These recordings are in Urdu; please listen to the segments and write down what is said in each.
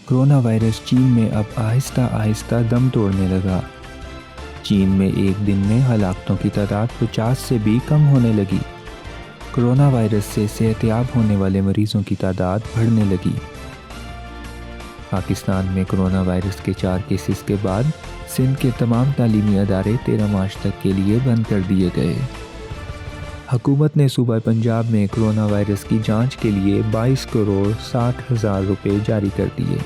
کرونا وائرس چین میں اب آہستہ آہستہ دم توڑنے لگا۔ چین میں ایک دن میں ہلاکتوں کی تعداد 50 سے بھی کم ہونے لگی۔ کرونا وائرس سے صحت یاب ہونے والے مریضوں کی تعداد بڑھنے لگی۔ پاکستان میں کرونا وائرس کے 4 کیسز کے بعد سندھ کے تمام تعلیمی ادارے 13 مارچ تک کے لیے بند کر دیے گئے۔ حکومت نے صوبہ پنجاب میں کرونا وائرس کی جانچ کے لیے 22 کروڑ 60 ہزار روپے جاری کر دیے۔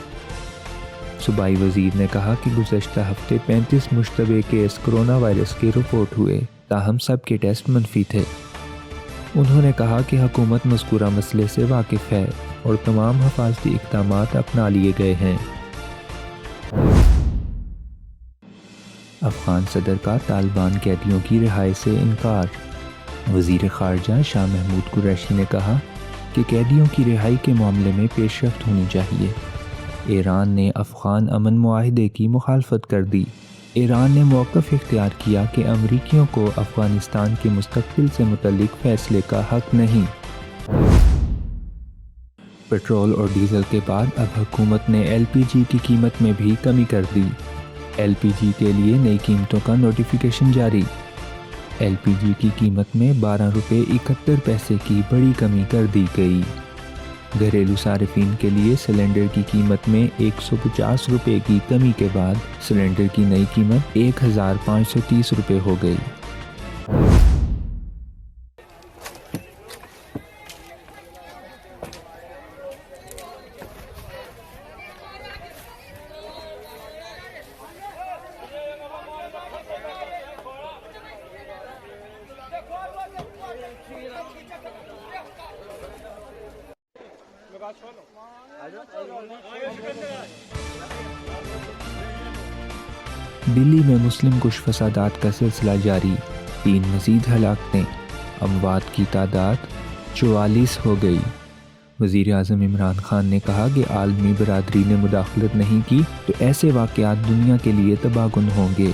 صوبائی وزیر نے کہا کہ گزشتہ ہفتے 35 مشتبہ کیس کرونا وائرس کے رپورٹ ہوئے، تاہم سب کے ٹیسٹ منفی تھے۔ انہوں نے کہا کہ حکومت مذکورہ مسئلے سے واقف ہے اور تمام حفاظتی اقدامات اپنا لیے گئے ہیں۔ افغان صدر کا طالبان قیدیوں کی رہائی سے انکار۔ وزیر خارجہ شاہ محمود قریشی نے کہا کہ قیدیوں کی رہائی کے معاملے میں پیش رفت ہونی چاہیے۔ ایران نے افغان امن معاہدے کی مخالفت کر دی۔ ایران نے موقف اختیار کیا کہ امریکیوں کو افغانستان کے مستقبل سے متعلق فیصلے کا حق نہیں۔ پٹرول اور ڈیزل کے بعد اب حکومت نے ایل پی جی کی قیمت میں بھی کمی کر دی۔ ایل پی جی کے لیے نئی قیمتوں کا نوٹیفیکیشن جاری۔ ایل پی جی کی قیمت میں 12 روپے 71 پیسے کی بڑی کمی کر دی گئی۔ گھریلو صارفین کے لیے سلنڈر کی قیمت میں 150 روپے کی کمی کے بعد سلنڈر کی نئی قیمت 1530 روپے ہو گئی۔ دلی میں مسلم کش فسادات کا سلسلہ جاری، 3 مزید ہلاکتیں، اموات کی تعداد 44 ہو گئی۔ وزیر اعظم عمران خان نے کہا کہ عالمی برادری نے مداخلت نہیں کی تو ایسے واقعات دنیا کے لیے تباہ کن ہوں گے۔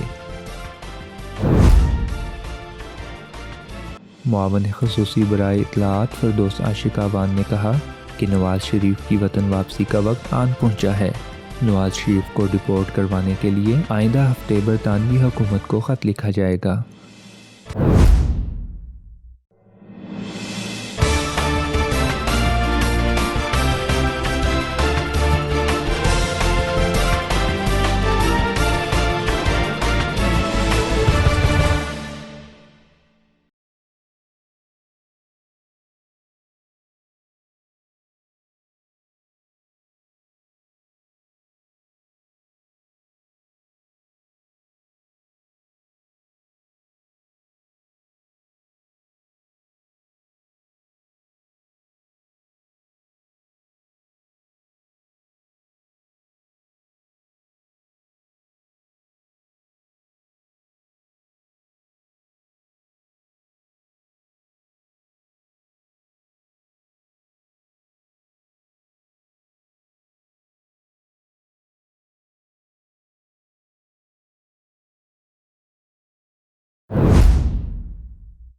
معاون خصوصی برائے اطلاعات فردوس عاشق آوان نے کہا کہ نواز شریف کی وطن واپسی کا وقت آن پہنچا ہے۔ نواز شریف کو ڈپورٹ کروانے کے لیے آئندہ ہفتے برطانوی حکومت کو خط لکھا جائے گا۔